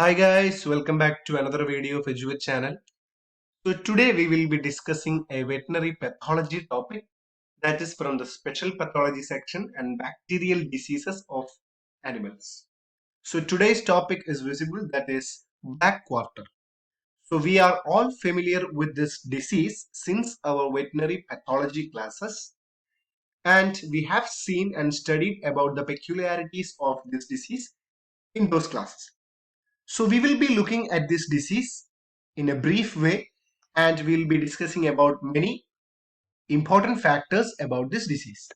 Hi guys, welcome back to another video of Eduate channel. So today we will be discussing a veterinary pathology topic that is from the special pathology section and bacterial diseases of animals. So today's topic is visible, that is black quarter. So we are all familiar with this disease since our veterinary pathology classes, and we have seen and studied about the peculiarities of this disease in those classes. So we will be looking at this disease in a brief way, and we'll be discussing about many important factors about this disease.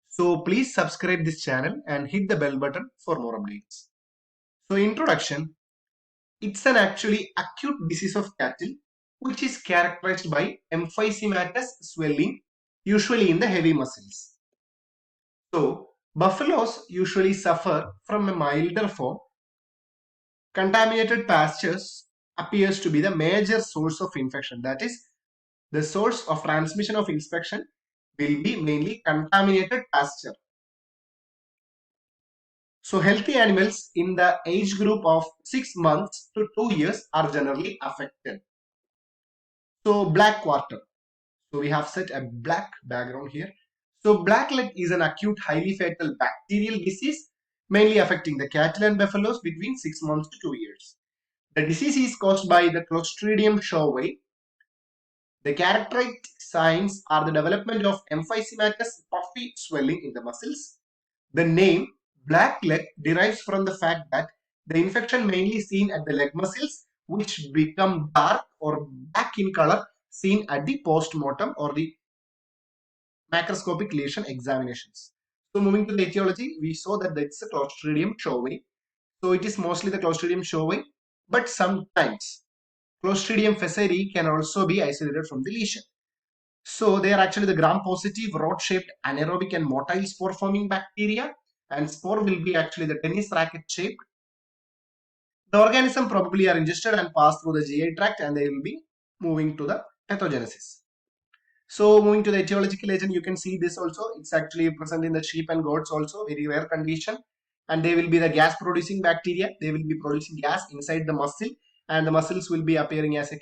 So please subscribe this channel and hit the bell button for more updates. So introduction, it's an actually acute disease of cattle which is characterized by emphysematous swelling, usually in the heavy muscles. So buffaloes usually suffer from a milder form. Contaminated pastures appears to be the major source of infection. That is, the source of transmission of infection will be mainly contaminated pasture. So healthy animals in the age group of 6 months to 2 years are generally affected. So black quarter. So we have set a black background here. So black leg is an acute highly fatal bacterial disease mainly affecting the cattle and buffaloes between 6 months to 2 years. The disease is caused by the Clostridium showaii. The characteristic signs are the development of emphysematous puffy swelling in the muscles. The name black leg derives from the fact that the infection mainly seen at the leg muscles, which become dark or black in color seen at the post-mortem or the macroscopic lesion examinations. So moving to the etiology, we saw that it's a Clostridium showaii. So it is mostly the Clostridium showaii, but sometimes Clostridium fezeri can also be isolated from the lesion. So they are actually the gram-positive, rod-shaped, anaerobic and motile spore-forming bacteria, and spore will be actually the tennis racket-shaped. The organism probably are ingested and pass through the GI tract, and they will be moving to the pathogenesis. So moving to the etiological agent, you can see this also. It's actually present in the sheep and goats also, very rare condition. And they will be the gas-producing bacteria. They will be producing gas inside the muscle, and the muscles will be appearing as a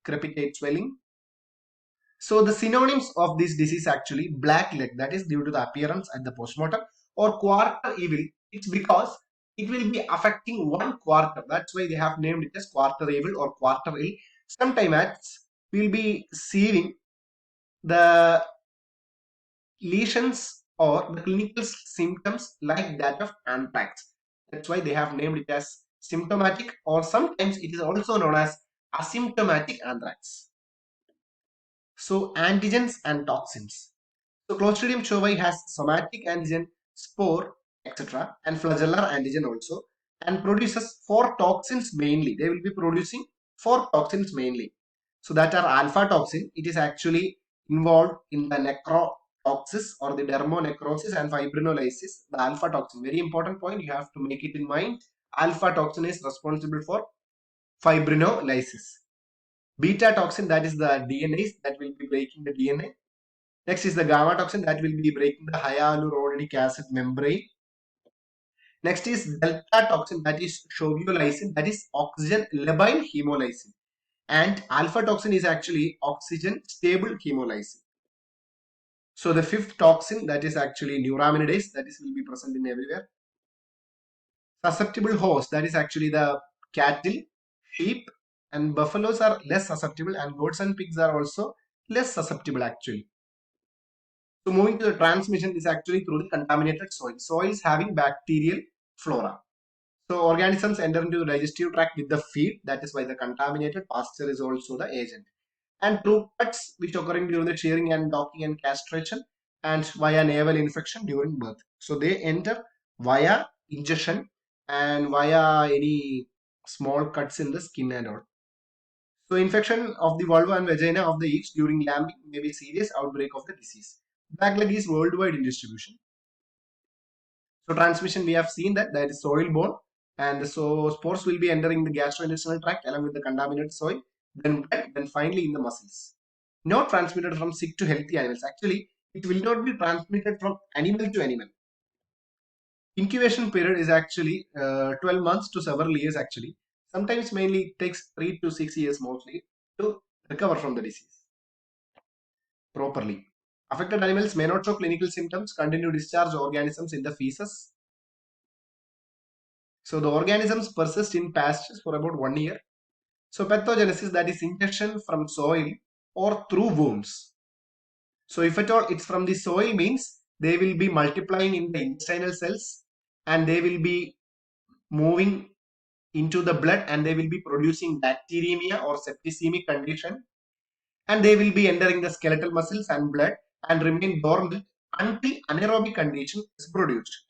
crepitate swelling. So the synonyms of this disease actually black leg, that is due to the appearance at the postmortem, or quarter evil. It's because it will be affecting one quarter. That's why they have named it as quarter evil or quarter ill. Sometimes we'll be seeing the lesions or the clinical symptoms like that of anthrax. That's why they have named it as symptomatic, or sometimes it is also known as asymptomatic anthrax. So antigens and toxins. So Clostridium showaii has somatic antigen, spore, etc. and flagellar antigen also, and produces 4 toxins mainly. They will be producing 4 toxins mainly. So that are alpha toxin. It is actually involved in the necrotoxis or the dermonecrosis and fibrinolysis. The alpha toxin, very important point, you have to make it in mind. Alpha toxin is responsible for fibrinolysis. Beta toxin, that is the DNAs that will be breaking the DNA. Next is the gamma toxin that will be breaking the hyaluronic acid membrane. Next is delta toxin, that is chauviolysine, that is oxygen labile hemolysin. And alpha toxin is actually oxygen stable hemolysin. So the 5th toxin, that is actually neuraminidase, that is will be present in everywhere. Susceptible host, that is actually the cattle, sheep and buffaloes are less susceptible, and goats and pigs are also less susceptible actually. So moving to the transmission is actually through the contaminated soil. Soils having bacterial flora. So organisms enter into the digestive tract with the feed. That is why the contaminated pasture is also the agent. And through cuts which occurring during the shearing and docking and castration, and via naval infection during birth. So they enter via ingestion and via any small cuts in the skin and all. So infection of the vulva and vagina of the eggs during lambing may be a serious outbreak of the disease. Black leg is worldwide in distribution. So transmission, we have seen that is soil borne, and so spores will be entering the gastrointestinal tract along with the contaminated soil, then blood, then finally in the muscles. Not transmitted from sick to healthy animals. Actually, it will not be transmitted from animal to animal. Incubation period is actually 12 months to several years actually. Sometimes mainly it takes 3 to 6 years mostly to recover from the disease properly. Affected animals may not show clinical symptoms, continue to discharge organisms in the feces. So the organisms persist in pastures for about 1 year. So pathogenesis, that is injection from soil or through wounds. So if at all it's from the soil, means they will be multiplying in the intestinal cells and they will be moving into the blood and they will be producing bacteremia or septicemic condition, and they will be entering the skeletal muscles and blood and remain dormant until anaerobic condition is produced.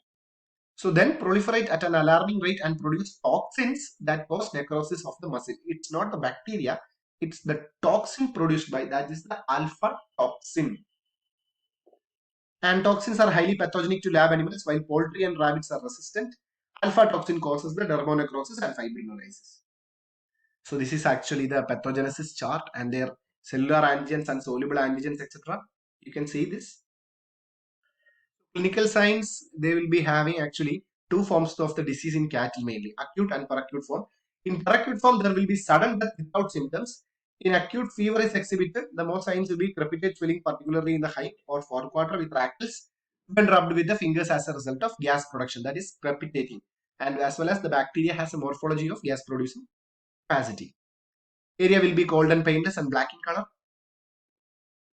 So then proliferate at an alarming rate and produce toxins that cause necrosis of the muscle. It's not the bacteria, it's the toxin produced by, that is the alpha toxin. And toxins are highly pathogenic to lab animals, while poultry and rabbits are resistant. Alpha toxin causes the dermonecrosis and fibrinolysis. So this is actually the pathogenesis chart and their cellular antigens and soluble antigens, etc. You can see this. Clinical signs, they will be having actually two forms of the disease in cattle mainly, acute and peracute form. In peracute form, there will be sudden death without symptoms. In acute, fever is exhibited. The most signs will be crepitate swelling, particularly in the hind or forequarter with rattles when rubbed with the fingers as a result of gas production, that is crepitating. And as well as the bacteria has a morphology of gas producing capacity. Area will be cold and painless and black in color.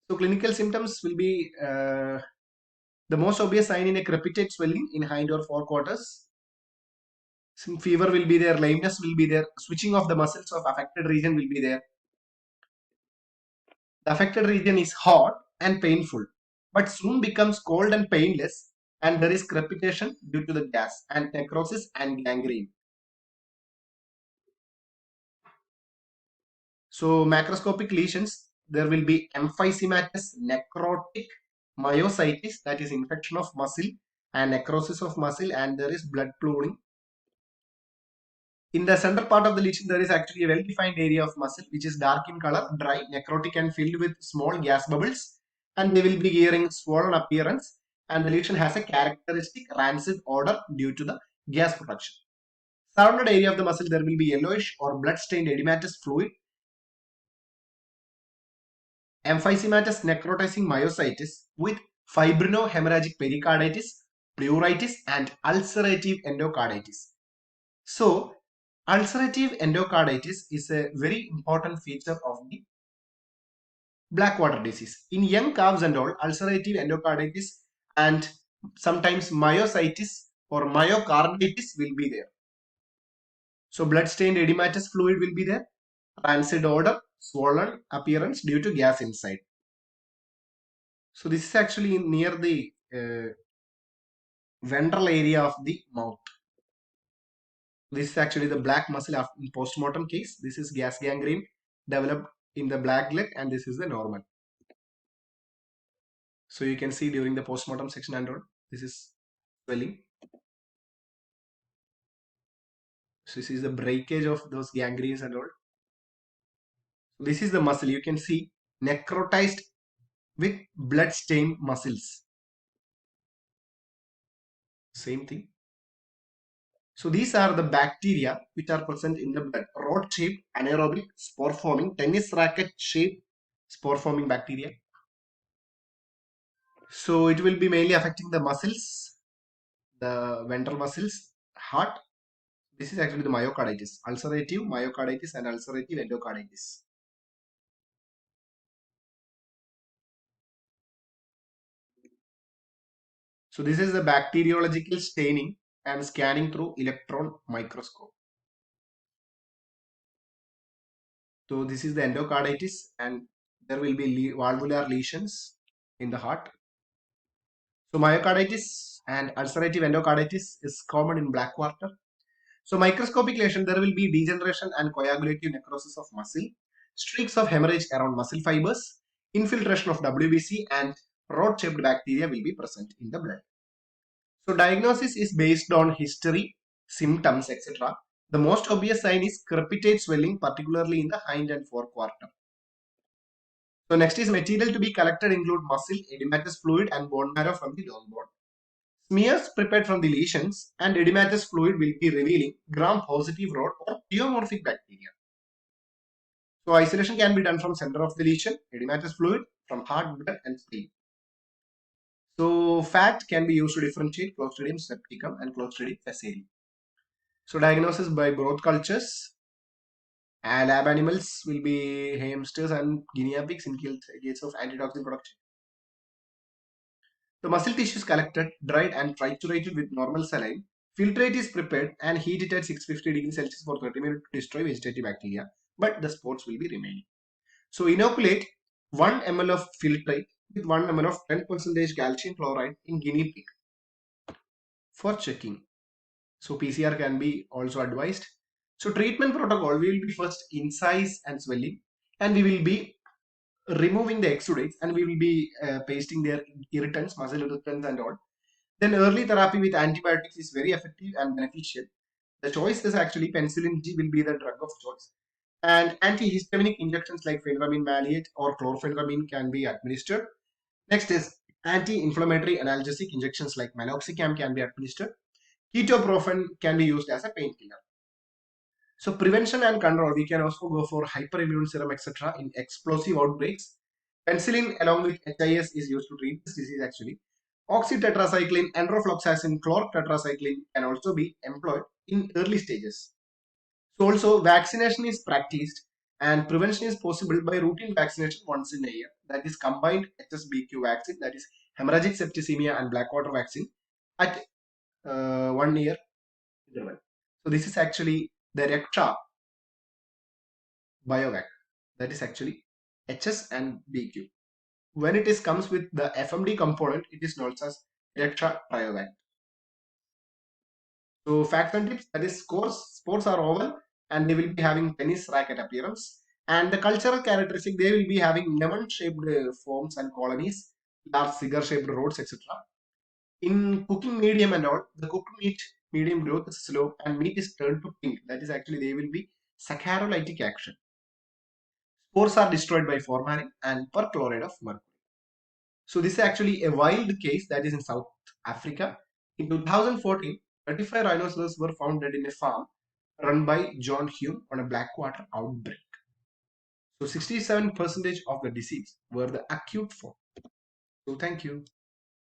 So clinical symptoms will be the most obvious sign in a crepitate swelling in hind or forequarters. Fever will be there, lameness will be there, switching of the muscles of affected region will be there. The affected region is hot and painful, but soon becomes cold and painless, and there is crepitation due to the gas and necrosis and gangrene. So macroscopic lesions, there will be emphysematous necrotic myositis, that is infection of muscle and necrosis of muscle, and there is blood pooling. In the center part of the lesion, there is actually a well-defined area of muscle which is dark in color, dry, necrotic and filled with small gas bubbles, and they will be giving swollen appearance, and the lesion has a characteristic rancid odor due to the gas production. Surrounded area of the muscle, there will be yellowish or blood-stained edematous fluid. Emphysematous necrotizing myositis with fibrinohemorrhagic pericarditis, pleuritis, and ulcerative endocarditis. So, ulcerative endocarditis is a very important feature of the blackwater disease. In young calves and all, ulcerative endocarditis and sometimes myositis or myocarditis will be there. So, blood-stained edematous fluid will be there, rancid odor, swollen appearance due to gas inside. So, this is actually near the ventral area of the mouth. This is actually the black muscle in postmortem case. This is gas gangrene developed in the black leg, and this is the normal. So you can see during the postmortem section and all, this is swelling. So this is the breakage of those gangrenes and all. This is the muscle. You can see necrotized with blood-stained muscles. Same thing. So these are the bacteria which are present in the blood. Rod-shaped, anaerobic, spore-forming, tennis racket-shaped spore-forming bacteria. So it will be mainly affecting the muscles, the ventral muscles, heart. This is actually the myocarditis, ulcerative myocarditis and ulcerative endocarditis. So this is the bacteriological staining and scanning through electron microscope. So this is the endocarditis, and there will be valvular lesions in the heart. So myocarditis and ulcerative endocarditis is common in blackwater. So microscopic lesion, there will be degeneration and coagulative necrosis of muscle, streaks of hemorrhage around muscle fibers, infiltration of WBC, and rod-shaped bacteria will be present in the blood. So diagnosis is based on history, symptoms, etc. The most obvious sign is crepitate swelling, particularly in the hind and forequarter. So next is material to be collected include muscle, edematous fluid, and bone marrow from the long bone. Smears prepared from the lesions and edematous fluid will be revealing gram-positive rod or pleomorphic bacteria. So isolation can be done from center of the lesion, edematous fluid, from heart, blood, and spleen. So fat can be used to differentiate Clostridium septicum and Clostridium facile. So diagnosis by broth cultures. Lab animals will be hamsters and guinea pigs in case of antitoxin production. The muscle tissue is collected, dried and triturated with normal saline. Filtrate is prepared and heated at 650 degrees Celsius for 30 minutes to destroy vegetative bacteria, but the spores will be remaining. So inoculate 1 ml of filtrate with 1 ml of 10% calcium chloride in guinea pig for checking. So PCR can be also advised. So treatment protocol, we will be first incise and swelling, and we will be removing the exudates, and we will be pasting their irritants, muscle irritants and all. Then early therapy with antibiotics is very effective and beneficial. The choice is actually penicillin G will be the drug of choice. And antihistaminic injections like phentermine maleate or chlorpheniramine can be administered. Next is anti-inflammatory analgesic injections like meloxicam can be administered. Ketoprofen can be used as a painkiller. So prevention and control, we can also go for hyperimmune serum, etc. in explosive outbreaks. Penicillin along with HIS is used to treat this disease actually. Oxytetracycline, enrofloxacin, chlortetracycline can also be employed in early stages. So also vaccination is practiced and prevention is possible by routine vaccination once in a year. That is combined HSBQ vaccine, that is hemorrhagic septicemia and blackwater vaccine at 1 year interval. So this is actually the Recta Biovac. That is actually HS and BQ. When it is comes with the FMD component, it is known as Recta Biovac. So facts and tips, that is spores are oval and they will be having tennis racket appearance. And the cultural characteristic, they will be having lemon-shaped forms and colonies, large cigar-shaped rods, etc. In cooking medium and all, the cooked meat medium growth is slow and meat is turned to pink. That is actually they will be saccharolytic action. Spores are destroyed by formalin and perchlorate of mercury. So this is actually a wild case that is in South Africa. In 2014, 35 rhinoceros were found dead in a farm run by John Hume on a blackwater outbreak. So 67% of the disease were the acute form. So thank you.